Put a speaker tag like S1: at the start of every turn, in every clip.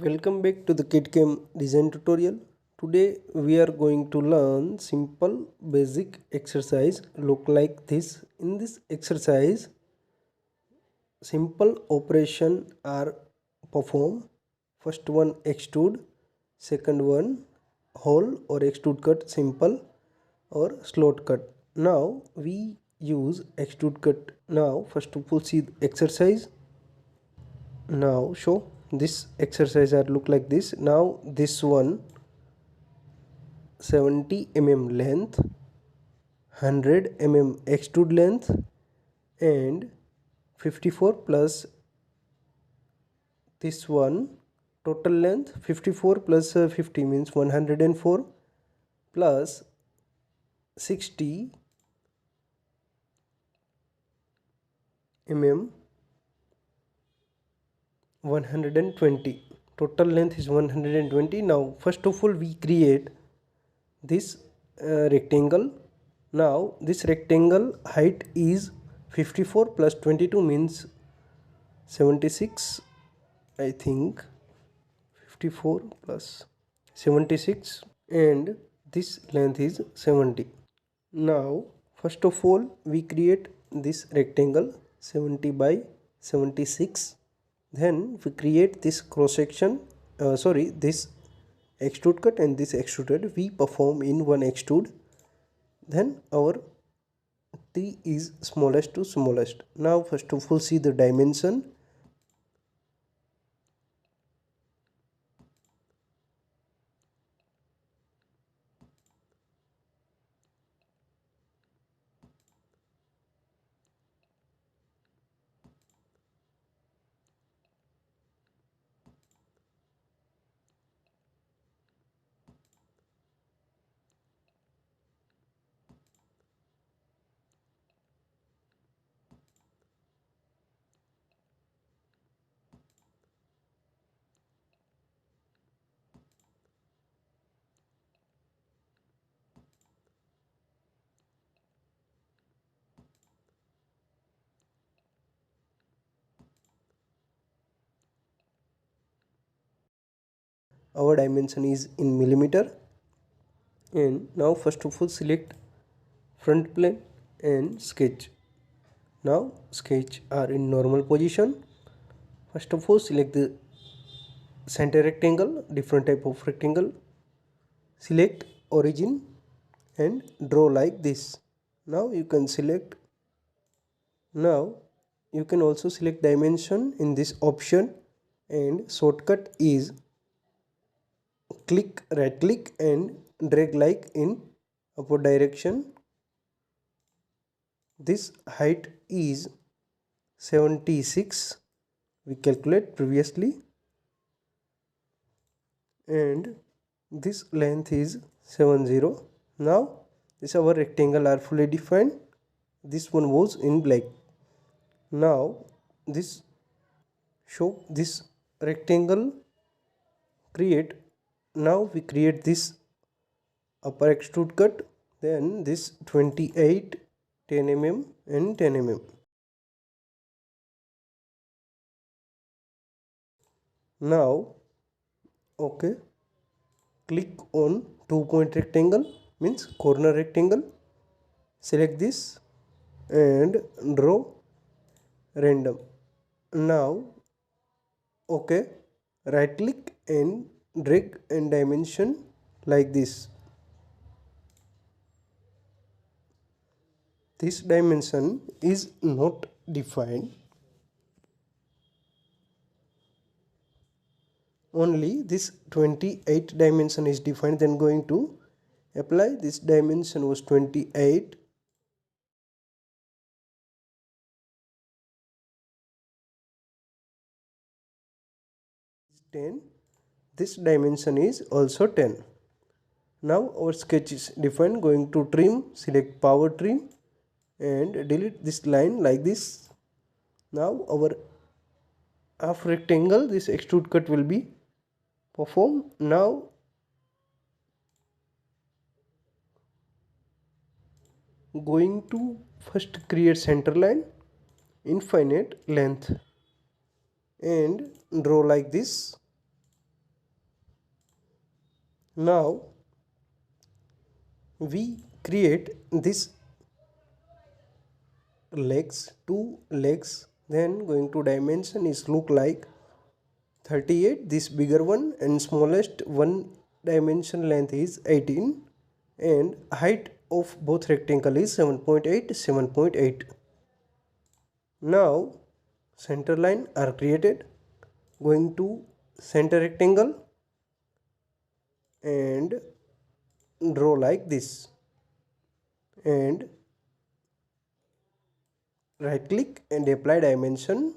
S1: Welcome back to the KitCam design tutorial. Today we are going to learn simple basic exercise look like this. In this exercise, simple operation are performed. First one extrude, second one hole or extrude cut simple or slot cut. Now we use extrude cut. Now first of all see the exercise. Now show this exercise are look like this. Now this one 70 length, 100 extrude length and 54 plus this one total length 54 plus 50 means 104 plus 60 120. Total length is 120. Now first of all we create this rectangle. Now this rectangle height is 54 plus 22 means 76. I think 54 plus 76 and this length is 70. Now first of all we create this rectangle 70 by 76. Then we create this cross section, this extrude cut and this extruded we perform in one extrude. Then our T is smallest to smallest. Now first of all see the dimension. Our dimension is in millimeter. And now first of all select front plane and sketch. Now sketch are in normal position. First of all select the center rectangle, different type of rectangle. Select origin and draw like this. Now you can select. Now you can also select dimension in this option, and shortcut is right click and drag like in upward direction. This height is 76 we calculate previously, and this length is 70. Now this our rectangle are fully defined. This one was in black. Now this show this rectangle create. Now we create this upper extrude cut, then this 28 10 and 10 Now okay, click on 2-point rectangle means corner rectangle. Select this and draw random. Now okay, right click and drag and dimension like this. This dimension is not defined. Only this 28 dimension is defined. Then going to apply. This dimension was 28. This dimension is also 10. Now our sketch is defined. Going to trim, select power trim and delete this line like this. Now our half rectangle, this extrude cut will be performed. Now going to first create center line, infinite length and draw like this. Now we create this two legs, then going to dimension is look like 38, this bigger one, and smallest one dimension length is 18, and height of both rectangle is 7.8. Now center line are created, going to center rectangle and draw like this, and right click and apply dimension.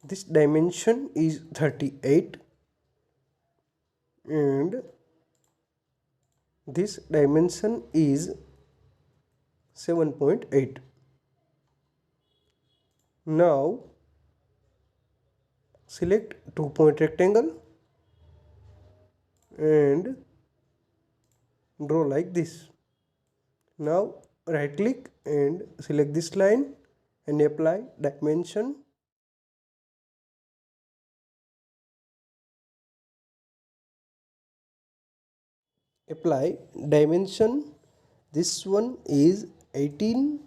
S1: This dimension is 38 and this dimension is 7.8. Now select 2-point rectangle and draw like this. Now right click and select this line and apply dimension. Apply dimension. This one is 18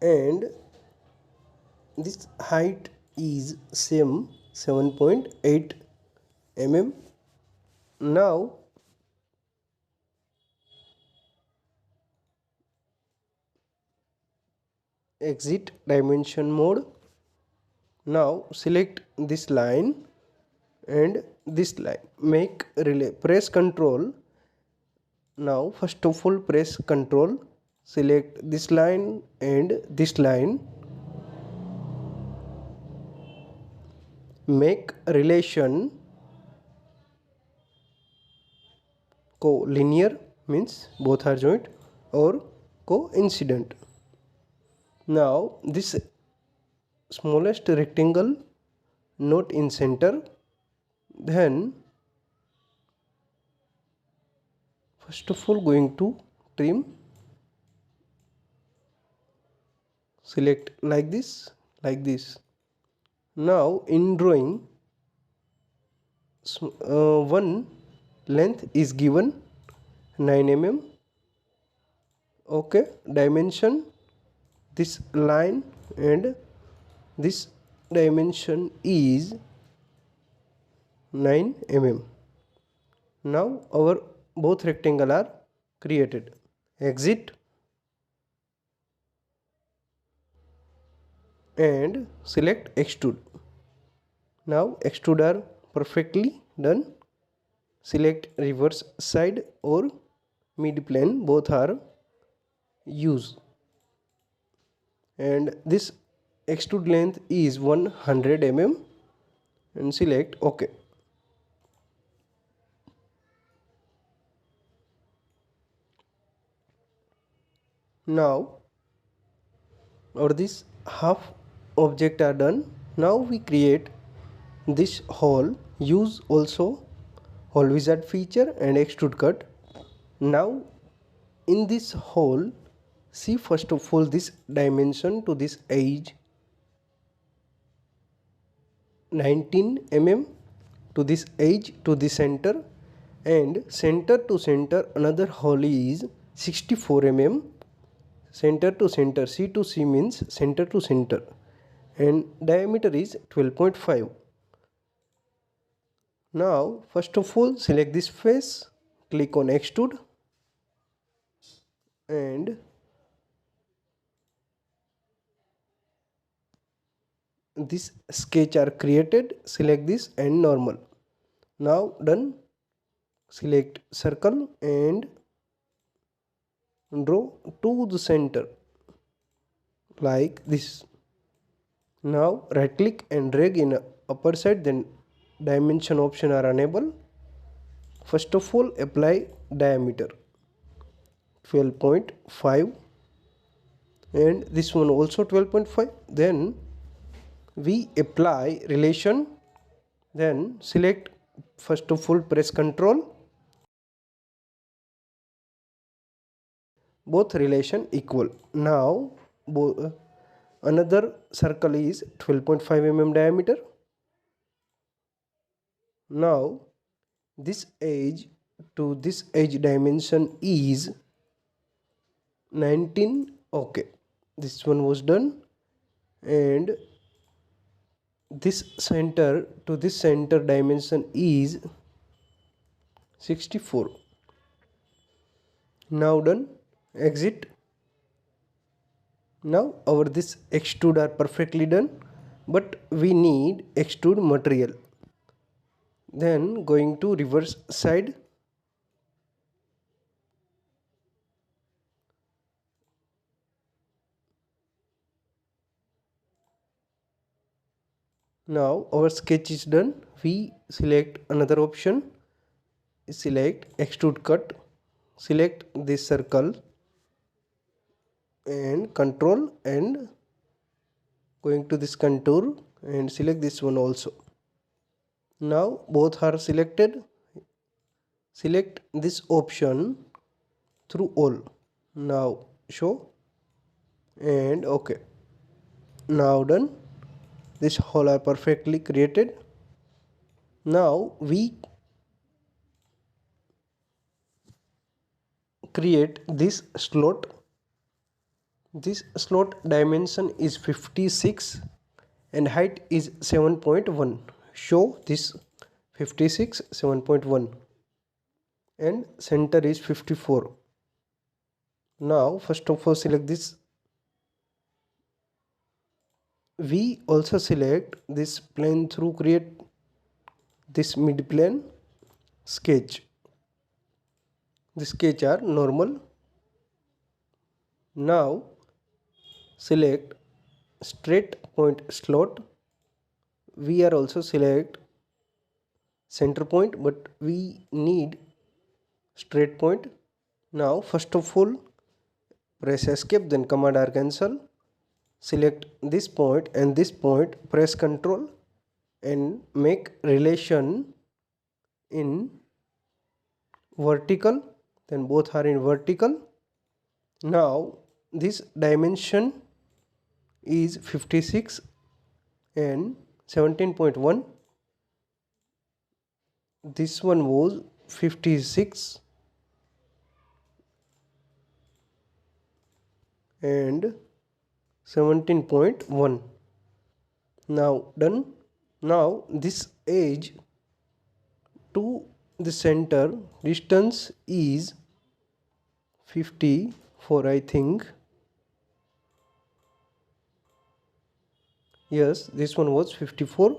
S1: and this height is same 7.8 mm. Now exit dimension mode. Now select this line and this line, make relay, press Ctrl. Now first of all press Ctrl, select this line and this line, make relation co-linear, means both are joint, or coincident. Now this smallest rectangle not in center, then first of all going to trim, select like this, like this. Now in drawing one length is given 9 mm. Okay, dimension, this line and this dimension is 9 mm. Now our both rectangle are created. Exit and select extrude. Now extrude are perfectly done. Select reverse side or mid plane, both are used, and this extrude length is 100 mm and select OK. Now or this half object are done. Now we create this hole, use also hole wizard feature and extrude cut. Now in this hole, see first of all this dimension to this edge 19 mm, to this edge to the center, and center to center another hole is 64 mm. Center to center, C to C means center to center, and diameter is 12.5. Now first of all select this face, click on extrude and this sketch are created. Select this and normal. Now done, select circle and draw to the center like this. Now right click and drag in upper side, then dimension option are enabled. First of all apply diameter 12.5 and this one also 12.5. Then we apply relation, then select first of all press Ctrl, both relation equal. Now another circle is 12.5 mm diameter. Now this edge to this edge dimension is 19. Okay, this one was done. And this center to this center dimension is 64. Now done. Exit. Now our this extrude are perfectly done, but we need extrude material. Then going to reverse side. Now our sketch is done. We select another option. Select extrude cut. Select this circle and control and going to this contour and select this one also. Now both are selected. Select this option through all. Now show and okay. Now done. This hole are perfectly created. Now we create this slot. This slot dimension is 56 and height is 7.1. Show this 56 7.1 and center is 54. Now first of all select this. We also select this plane through create this mid plane sketch. The sketch are normal. Now select straight point slot. We are also select center point, but we need straight point. Now first of all press escape, then command R cancel. Select this point and this point, press Ctrl and make relation in vertical, then both are in vertical. Now this dimension is 56 and 17.1. This one was 56 and 17.1. Now done. Now this edge to the center distance is 54, I think. Yes, this one was 54.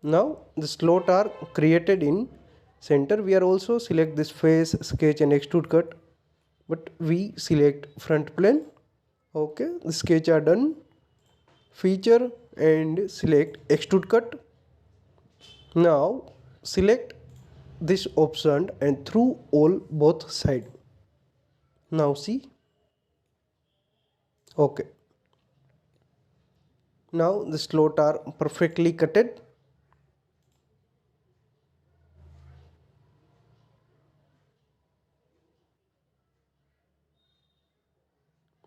S1: Now the slot are created in center. We are also select this face, sketch and extrude cut, but we select front plane. Okay, the sketch are done. Feature and select extrude cut. Now select this option and through all both side. Now see. Okay. Now the slot are perfectly cutted.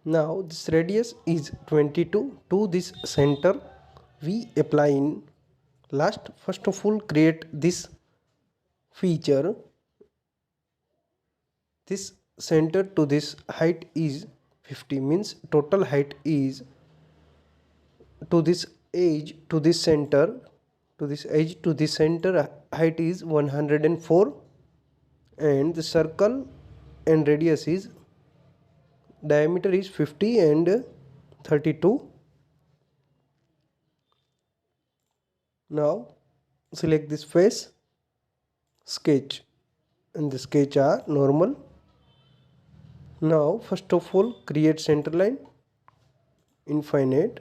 S1: Now this radius is 22. To this center we apply in last. First of all create this feature. This center to this height is 50, means total height is to this edge to this center, to this edge to this center height is 104, and the circle and radius is diameter is 50 and 32. Now select this face, sketch, and the sketch are normal. Now first of all create center line, infinite,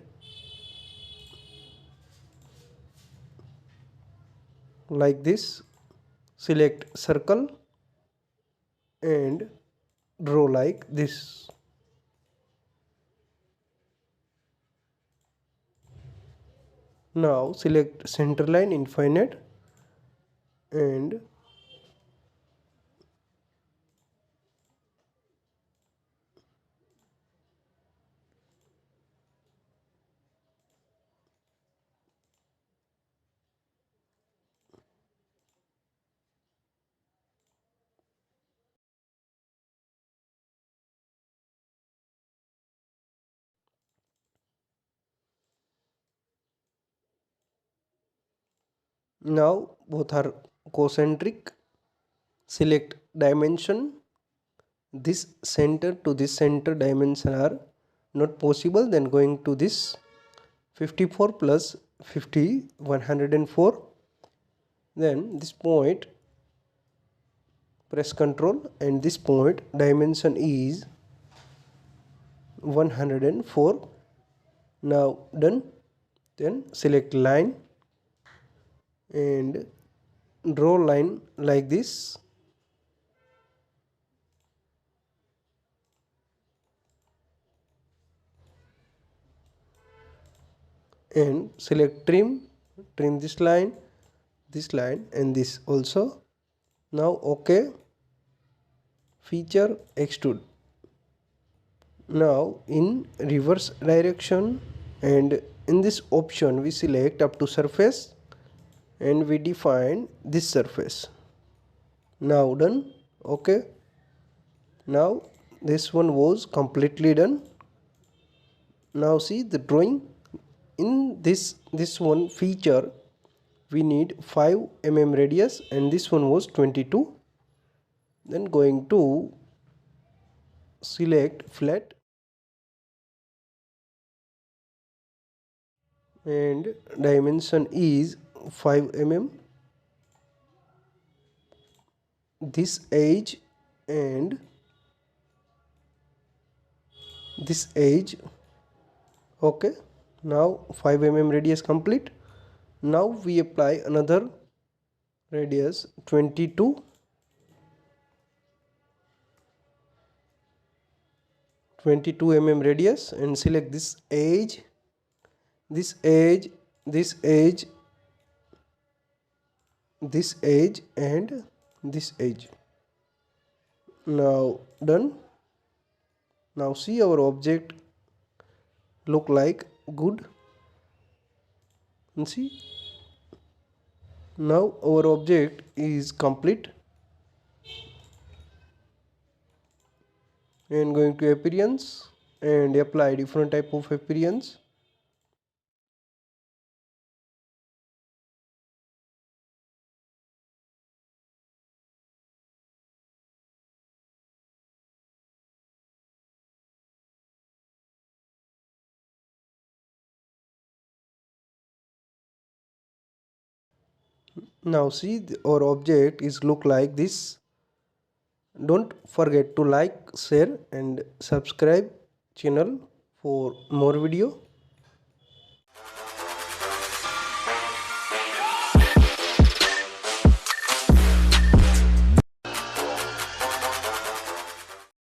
S1: like this. Select circle and draw like this. Now select center line, infinite, and Now both are concentric. Select dimension. This center to this center dimension are not possible, then going to this 54 plus 50, 104. Then this point, press Ctrl, and this point dimension is 104. Now done. Then select line and draw line like this. And select trim this line, and this also. Now OK. Feature extrude. Now in reverse direction, and in this option we select up to surface and we define this surface. Now done. OK. Now this one was completely done. Now see the drawing. In this one feature we need 5 mm radius, and this one was 22. Then going to select flat and dimension is 5 mm. This edge and this edge. Okay. Now 5 mm radius complete. Now we apply another radius 22 mm radius, and select this edge, this edge, this edge, this edge, and this edge. Now done. Now see our object look like good, and see now our object is complete. And going to appearance and apply different type of appearance. Now see our object is look like this. Don't forget to like, share and subscribe channel for more video.